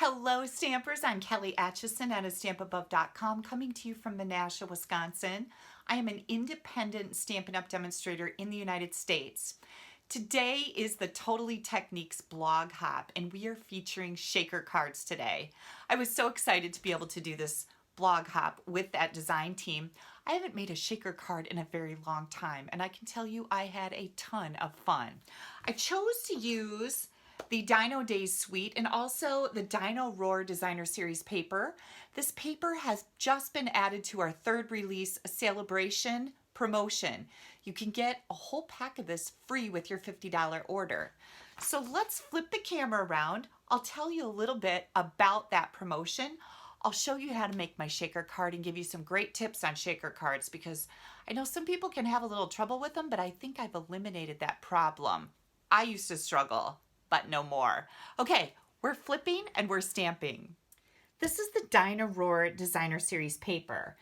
Hello Stampers, I'm Kelly Acheson at stampabove.com, coming to you from Menasha, Wisconsin. I am an independent Stampin' Up! Demonstrator in the United States. Today is the Totally Techniques blog hop, and we are featuring shaker cards today. I was so excited to be able to do this blog hop with that design team. I haven't made a shaker card in a very long time, and I can tell you I had a ton of fun. I chose to use the Dino Days suite and also the Dino Roar Designer Series paper. This paper has just been added to our third release, a celebration promotion. You can get a whole pack of this free with your $50 order. So let's flip the camera around. I'll tell you a little bit about that promotion. I'll show you how to make my shaker card and give you some great tips on shaker cards, because I know some people can have a little trouble with them, but I think I've eliminated that problem. I used to struggle, but no more. Okay, we're flipping and we're stamping. This is the Dino Roar Designer Series paper.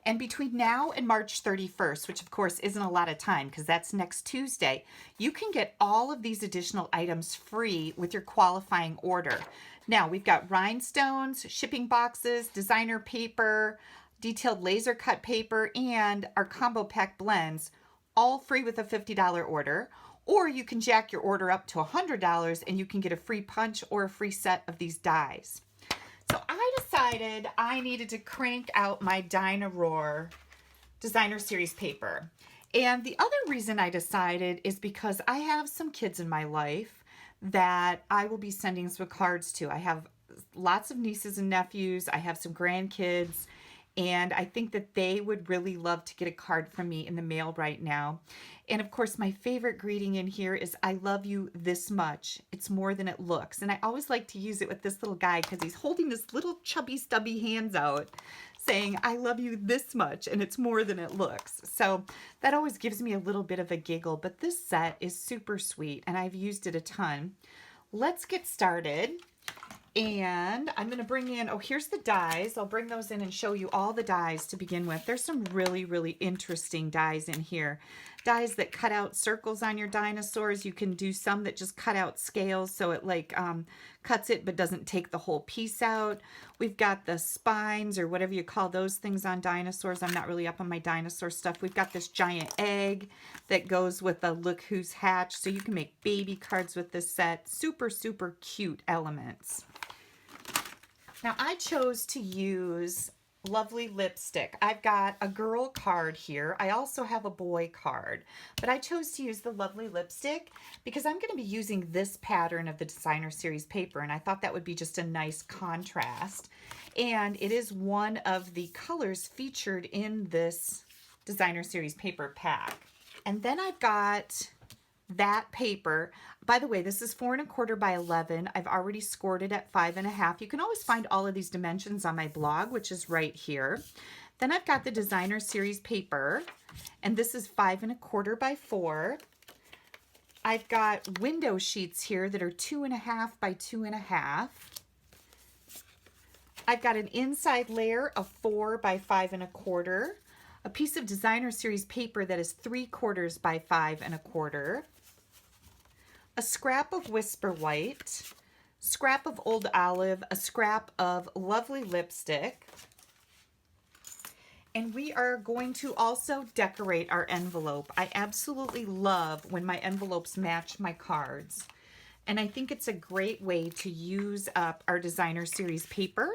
And between now and March 31st, which of course isn't a lot of time because that's next Tuesday, you can get all of these additional items free with your qualifying order. Now we've got rhinestones, shipping boxes, designer paper, detailed laser cut paper, and our combo pack blends, all free with a $50 order. Or you can jack your order up to $100 and you can get a free punch or a free set of these dies. So I decided I needed to crank out my Dino Roar Designer Series paper. And the other reason I decided is because I have some kids in my life that I will be sending some cards to. I have lots of nieces and nephews. I have some grandkids. And I think that they would really love to get a card from me in the mail right now. And of course, my favorite greeting in here is, I love you this much. It's more than it looks. And I always like to use it with this little guy because he's holding his little chubby stubby hands out saying, I love you this much, and it's more than it looks. So that always gives me a little bit of a giggle, but this set is super sweet and I've used it a ton. Let's get started. And I'm going to bring in, oh, here's the dies. I'll bring those in and show you all the dies to begin with. There's some really, really interesting dies in here. Dies that cut out circles on your dinosaurs. You can do some that just cut out scales, so it like cuts it but doesn't take the whole piece out. We've got the spines, or whatever you call those things on dinosaurs. I'm not really up on my dinosaur stuff. We've got this giant egg that goes with the Look Who's Hatched, so you can make baby cards with this set. Super, super cute elements. Now I chose to use Lovely Lipstick. I've got a girl card here. I also have a boy card, but I chose to use the Lovely Lipstick because I'm going to be using this pattern of the Designer Series paper, and I thought that would be just a nice contrast. And it is one of the colors featured in this Designer Series paper pack. And then I've got that paper. By the way, this is 4 1/4 by 11. I've already scored it at 5 1/2. You can always find all of these dimensions on my blog, which is right here. Then I've got the Designer Series paper, and this is 5 1/4 by 4. I've got window sheets here that are 2 1/2 by 2 1/2. I've got an inside layer of 4 by 5 1/4. A piece of Designer Series paper that is 3/4 by 5 1/4. A scrap of Whisper White, scrap of Old Olive, a scrap of Lovely Lipstick. And we are going to also decorate our envelope. I absolutely love when my envelopes match my cards. And I think it's a great way to use up our Designer Series paper.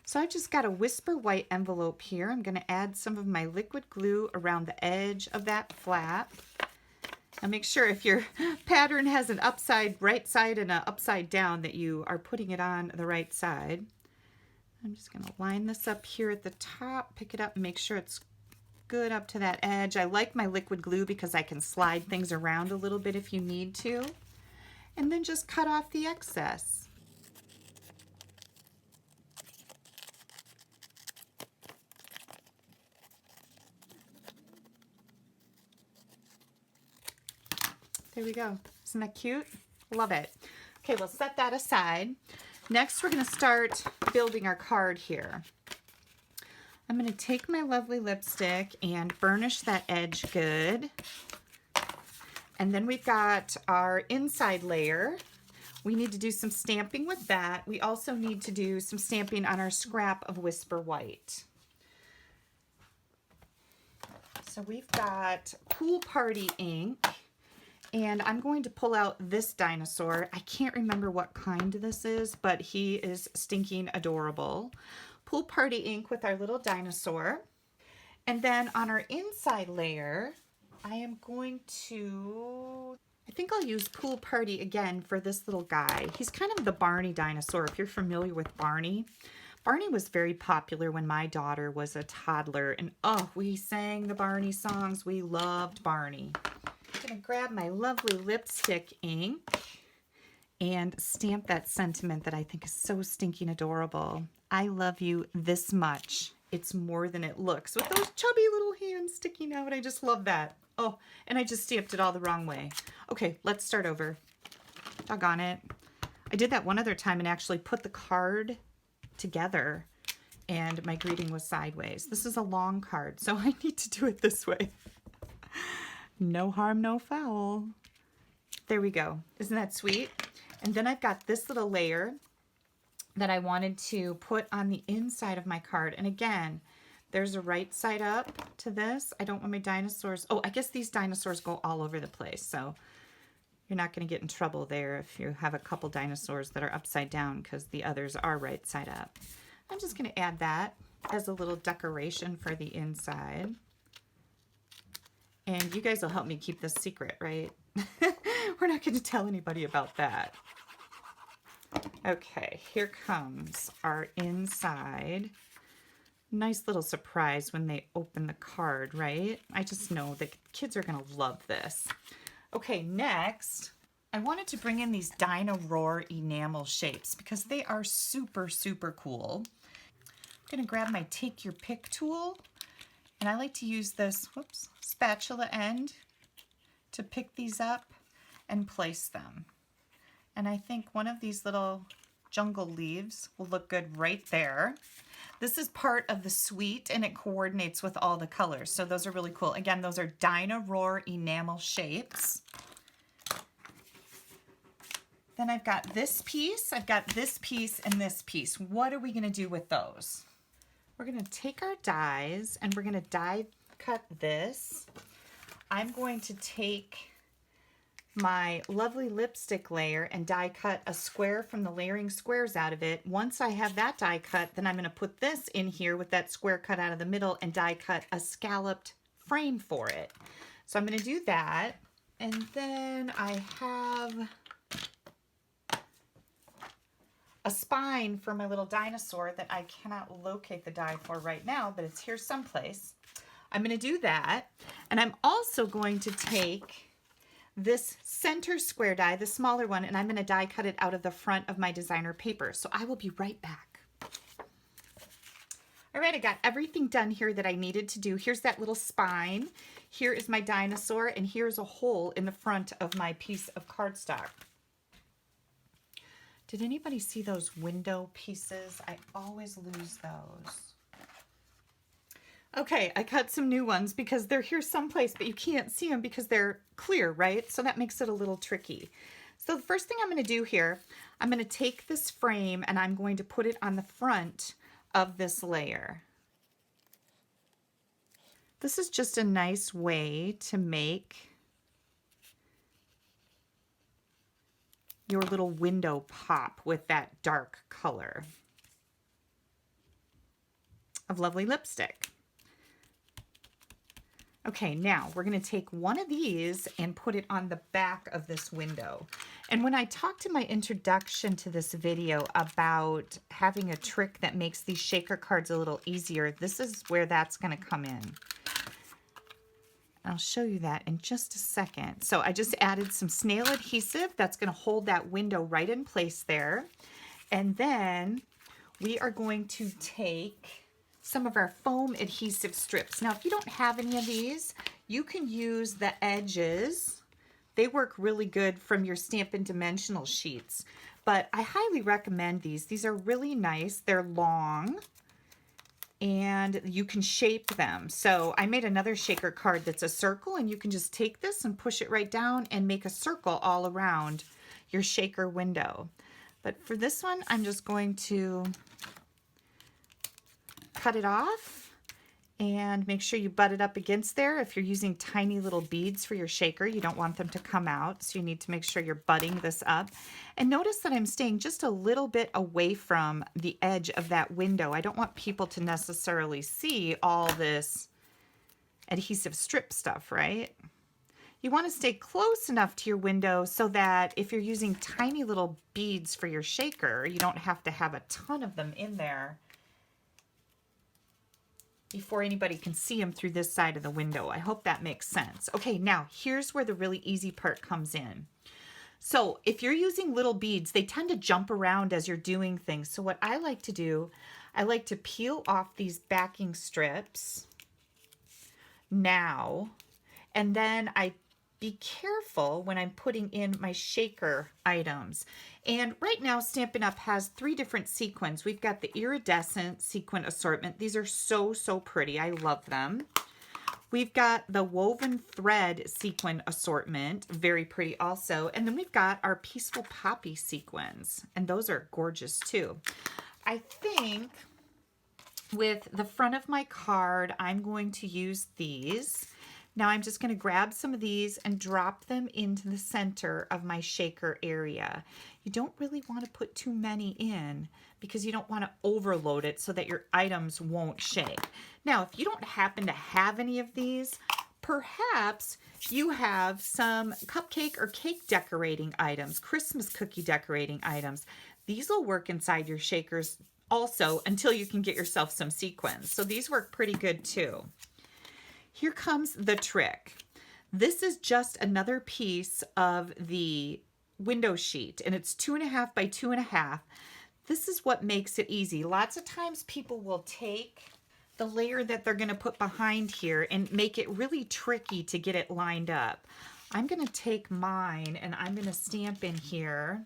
So I just got a Whisper White envelope here. I'm going to add some of my liquid glue around the edge of that flap. Now make sure if your pattern has an right side and an upside down that you are putting it on the right side. I'm just going to line this up here at the top, pick it up and make sure it's good up to that edge. I like my liquid glue because I can slide things around a little bit if you need to. And then just cut off the excess. There we go. Isn't that cute? Love it. Okay, we'll set that aside. Next, we're going to start building our card here. I'm going to take my Lovely Lipstick and burnish that edge good. And then we've got our inside layer, we need to do some stamping with that. We also need to do some stamping on our scrap of Whisper White. So we've got Pool Party ink, and I'm going to pull out this dinosaur. I can't remember what kind this is, but he is stinking adorable. Pool Party ink with our little dinosaur. And then on our inside layer, I am going to, I think I'll use Pool Party again for this little guy. He's kind of the Barney dinosaur, if you're familiar with Barney. Barney was very popular when my daughter was a toddler, and oh, we sang the Barney songs. We loved Barney. I'm gonna grab my lovely lipstick ink and stamp that sentiment that I think is so stinking adorable. I love you this much. It's more than it looks. With those chubby little hands sticking out, I just love that. Oh, and I just stamped it all the wrong way. Okay, let's start over. Doggone it. I did that one other time and actually put the card together and my greeting was sideways. This is a long card, so I need to do it this way. No harm, no foul. There we go. Isn't that sweet? And then I've got this little layer that I wanted to put on the inside of my card. And again, there's a right side up to this. I don't want my dinosaurs. Oh, I guess these dinosaurs go all over the place. So you're not going to get in trouble there if you have a couple dinosaurs that are upside down because the others are right side up. I'm just going to add that as a little decoration for the inside. And you guys will help me keep this secret, right? We're not going to tell anybody about that. Okay, here comes our inside. Nice little surprise when they open the card, right? I just know that kids are going to love this. Okay, next, I wanted to bring in these Dino Roar enamel shapes because they are super, super cool. I'm going to grab my Take Your Pick tool, and I like to use this, whoops, spatula end to pick these up and place them. And I think one of these little jungle leaves will look good right there. This is part of the suite and it coordinates with all the colors. So those are really cool. Again, those are Dino Roar enamel shapes. Then I've got this piece, and this piece. What are we gonna do with those? We're gonna take our dies and we're gonna die cut this. I'm going to take my lovely lipstick layer and die cut a square from the layering squares out of it. Once I have that die cut, then I'm going to put this in here with that square cut out of the middle and die cut a scalloped frame for it. So I'm going to do that. And then I have a spine for my little dinosaur that I cannot locate the die for right now, but it's here someplace. I'm going to do that. And I'm also going to take this center square die, the smaller one, and I'm going to die cut it out of the front of my designer paper. So I will be right back. All right, I got everything done here that I needed to do. Here's that little spine. Here is my dinosaur, and here's a hole in the front of my piece of cardstock. Did anybody see those window pieces? I always lose those. Okay, I cut some new ones because they're here someplace, but you can't see them because they're clear, right? So that makes it a little tricky. So the first thing I'm going to do here, I'm going to take this frame and I'm going to put it on the front of this layer. This is just a nice way to make your little window pop with that dark color of lovely lipstick. Okay, now we're going to take one of these and put it on the back of this window. And when I talked in my introduction to this video about having a trick that makes these shaker cards a little easier, this is where that's going to come in. I'll show you that in just a second. So I just added some snail adhesive that's going to hold that window right in place there. And then we are going to take some of our foam adhesive strips. Now, if you don't have any of these, you can use the edges. They work really good from your Stampin' Dimensional sheets, but I highly recommend these. These are really nice. They're long, and you can shape them. So I made another shaker card that's a circle, and you can just take this and push it right down and make a circle all around your shaker window. But for this one, I'm just going to cut it off and make sure you butt it up against there. If you're using tiny little beads for your shaker, you don't want them to come out, so you need to make sure you're butting this up. And notice that I'm staying just a little bit away from the edge of that window. I don't want people to necessarily see all this adhesive strip stuff, right? You want to stay close enough to your window so that if you're using tiny little beads for your shaker, you don't have to have a ton of them in there before anybody can see them through this side of the window. I hope that makes sense. Okay, now here's where the really easy part comes in. So if you're using little beads, they tend to jump around as you're doing things. So what I like to do, I like to peel off these backing strips now, and then I be careful when I'm putting in my shaker items. And right now Stampin' Up! Has 3 different sequins. We've got the iridescent sequin assortment. These are so, so pretty. I love them. We've got the woven thread sequin assortment. Very pretty also. And then we've got our peaceful poppy sequins. And those are gorgeous too. I think with the front of my card, I'm going to use these. Now I'm just going to grab some of these and drop them into the center of my shaker area. You don't really want to put too many in because you don't want to overload it so that your items won't shake. Now, if you don't happen to have any of these, perhaps you have some cupcake or cake decorating items, Christmas cookie decorating items. These will work inside your shakers also until you can get yourself some sequins. So these work pretty good too. Here comes the trick. This is just another piece of the window sheet, and it's 2.5 by 2.5. This is what makes it easy. Lots of times people will take the layer that they're going to put behind here and make it really tricky to get it lined up. I'm going to take mine and I'm going to stamp in here.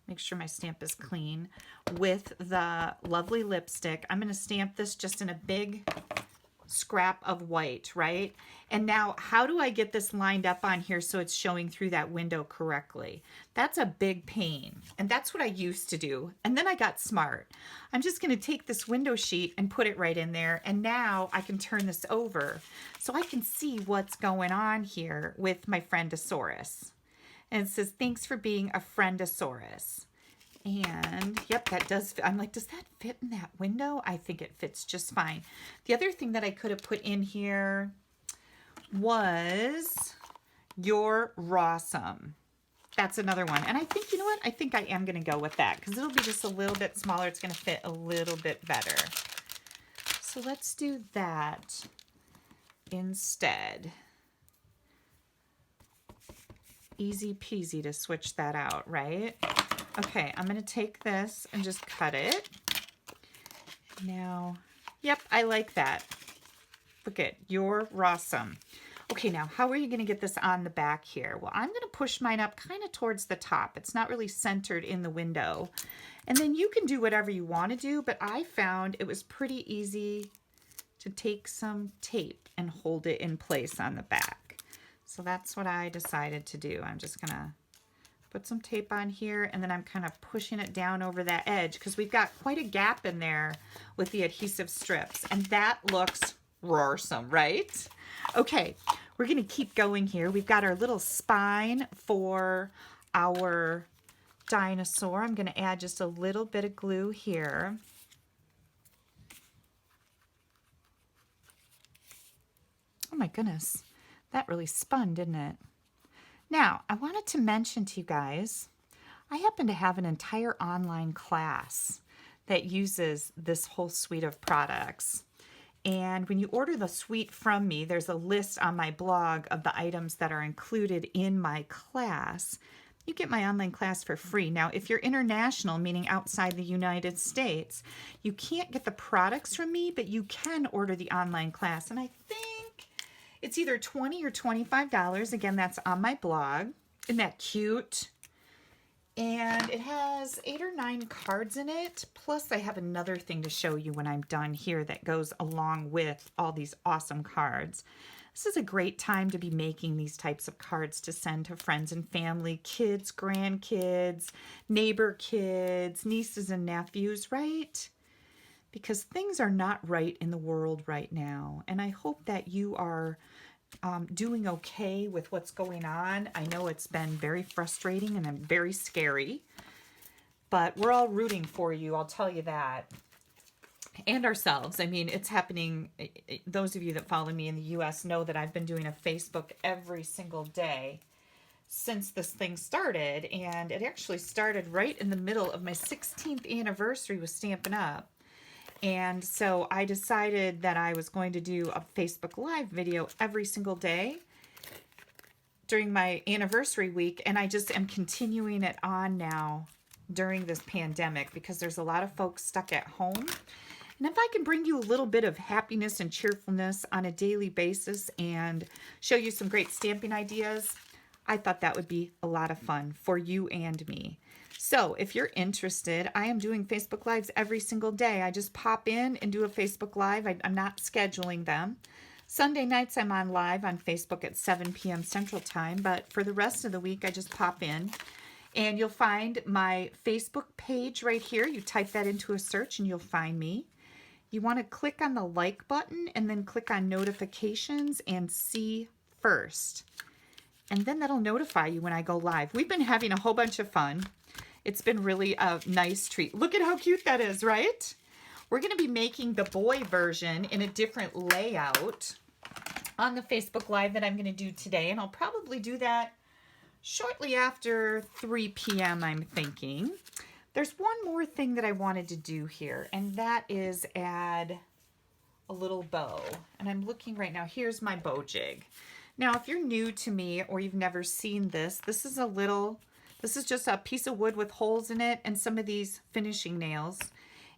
Make sure my stamp is clean with the lovely lipstick. I'm going to stamp this just in a big scrap of white, right? And now how do I get this lined up on here so it's showing through that window correctly? That's a big pain. And that's what I used to do. And then I got smart. I'm just going to take this window sheet and put it right in there. And now I can turn this over so I can see what's going on here with my Friendosaurus. And it says, thanks for being a Friendosaurus. And yep, that does fit. I'm like, does that fit in that window? I think it fits just fine. The other thing that I could have put in here was your Rawsome. That's another one. And I think, you know what? I think I am going to go with that because it'll be just a little bit smaller. It's going to fit a little bit better. So let's do that instead. Easy peasy to switch that out, right? Okay, I'm going to take this and just cut it. Now, yep, I like that. Look at your Rawsome. Okay, now how are you going to get this on the back here? Well, I'm going to push mine up kind of towards the top. It's not really centered in the window. And then you can do whatever you want to do, but I found it was pretty easy to take some tape and hold it in place on the back. So that's what I decided to do. I'm just going to put some tape on here, and then I'm kind of pushing it down over that edge because we've got quite a gap in there with the adhesive strips, and that looks Rawsome, right? Okay, we're going to keep going here. We've got our little spine for our dinosaur. I'm going to add just a little bit of glue here. Oh my goodness, that really spun, didn't it? Now, I wanted to mention to you guys, I happen to have an entire online class that uses this whole suite of products. And when you order the suite from me, there's a list on my blog of the items that are included in my class. You get my online class for free. Now, if you're international, meaning outside the United States, you can't get the products from me, but you can order the online class. And I think it's either $20 or $25. Again, that's on my blog. Isn't that cute? And it has 8 or 9 cards in it. Plus I have another thing to show you when I'm done here that goes along with all these awesome cards. This is a great time to be making these types of cards to send to friends and family, kids, grandkids, neighbor kids, nieces and nephews, right? Because things are not right in the world right now. And I hope that you are doing okay with what's going on. I know it's been very frustrating and very scary, but we're all rooting for you, I'll tell you that. And ourselves. I mean, it's happening. Those of you that follow me in the US know that I've been doing a Facebook every single day since this thing started, and it actually started right in the middle of my 16th anniversary with Stampin' Up. And so I decided that I was going to do a Facebook Live video every single day during my anniversary week, and I just am continuing it on now during this pandemic because there's a lot of folks stuck at home. And if I can bring you a little bit of happiness and cheerfulness on a daily basis and show you some great stamping ideas, I thought that would be a lot of fun for you and me. So if you're interested, I am doing Facebook Lives every single day. I just pop in and do a Facebook Live. I'm not scheduling them. Sunday nights I'm on live on Facebook at 7 p.m. Central Time, but for the rest of the week I just pop in. And you'll find my Facebook page right here. You type that into a search and you'll find me. You want to click on the like button and then click on notifications and see first. And then that'll notify you when I go live. We've been having a whole bunch of fun. It's been really a nice treat. Look at how cute that is, right? We're going to be making the boy version in a different layout on the Facebook Live that I'm going to do today. And I'll probably do that shortly after 3 p.m., I'm thinking. There's one more thing that I wanted to do here, and that is add a little bow. And I'm looking right now. Here's my bow jig. Now, if you're new to me or you've never seen this, this is just a piece of wood with holes in it and some of these finishing nails.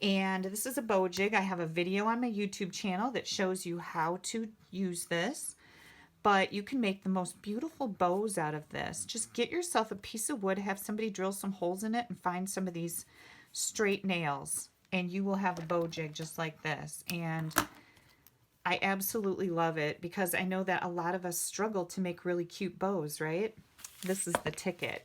And this is a bow jig. I have a video on my YouTube channel that shows you how to use this. But you can make the most beautiful bows out of this. Just get yourself a piece of wood, have somebody drill some holes in it, and find some of these straight nails. And you will have a bow jig just like this. And I absolutely love it because I know that a lot of us struggle to make really cute bows, right? This is the ticket.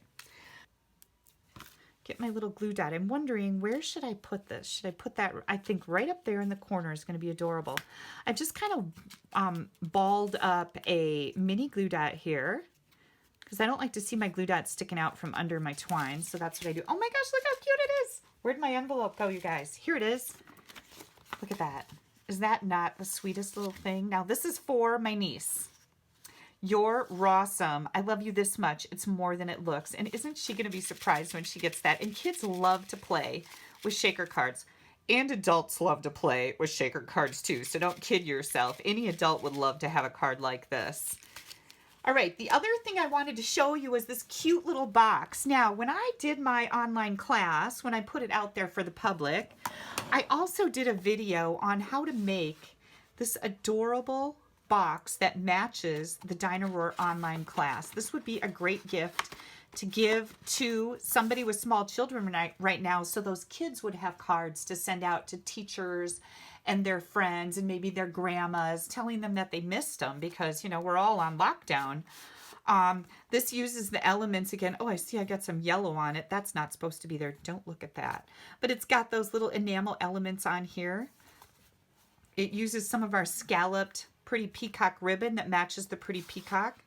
Get my little glue dot. I'm wondering, where should I put this? Should I put that, I think right up there in the corner is going to be adorable. I've just kind of balled up a mini glue dot here because I don't like to see my glue dot sticking out from under my twine. So that's what I do. Oh my gosh, look how cute it is. Where'd my envelope go, you guys? Here it is. Look at that. Is that not the sweetest little thing? Now this is for my niece. You're rawsome. I love you this much. It's more than it looks. And isn't she going to be surprised when she gets that? And kids love to play with shaker cards. And adults love to play with shaker cards too. So don't kid yourself. Any adult would love to have a card like this. All right. The other thing I wanted to show you is this cute little box. Now, when I did my online class, when I put it out there for the public, I also did a video on how to make this adorable box that matches the Dynaroar online class. This would be a great gift to give to somebody with small children right now, so those kids would have cards to send out to teachers and their friends and maybe their grandmas, telling them that they missed them because, you know, we're all on lockdown. This uses the elements again. Oh, I see I got some yellow on it. That's not supposed to be there. Don't look at that. But it's got those little enamel elements on here. It uses some of our scalloped pretty peacock ribbon that matches the pretty peacock.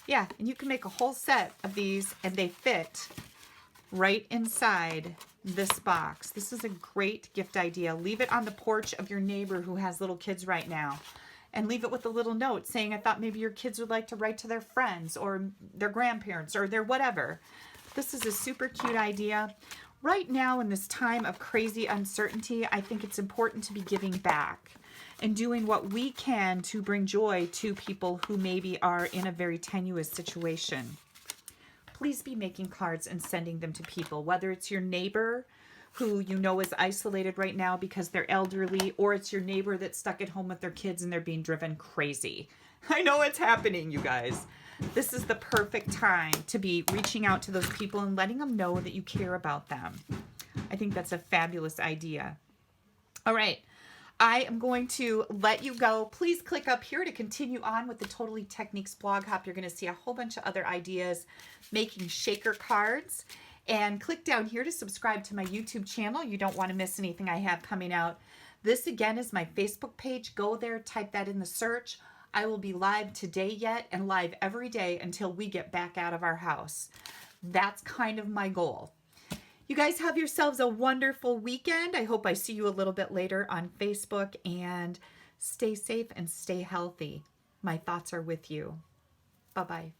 Yeah, and you can make a whole set of these and they fit right inside this box. This is a great gift idea. Leave it on the porch of your neighbor who has little kids right now. And leave it with a little note saying, I thought maybe your kids would like to write to their friends or their grandparents or their whatever. This is a super cute idea. Right now in this time of crazy uncertainty, I think it's important to be giving back and doing what we can to bring joy to people who maybe are in a very tenuous situation. Please be making cards and sending them to people, whether it's your neighbor who you know is isolated right now because they're elderly, or it's your neighbor that's stuck at home with their kids and they're being driven crazy. I know it's happening, you guys. this is the perfect time to be reaching out to those people and letting them know that you care about them. I think that's a fabulous idea. All right. I am going to let you go. Please click up here to continue on with the Totally Techniques blog hop. You're going to see a whole bunch of other ideas making shaker cards. And click down here to subscribe to my YouTube channel. You don't want to miss anything I have coming out. This again is my Facebook page. Go there, type that in the search. I will be live today yet and live every day until we get back out of our house. That's kind of my goal. You guys have yourselves a wonderful weekend. I hope I see you a little bit later on Facebook, and stay safe and stay healthy. My thoughts are with you. Bye-bye.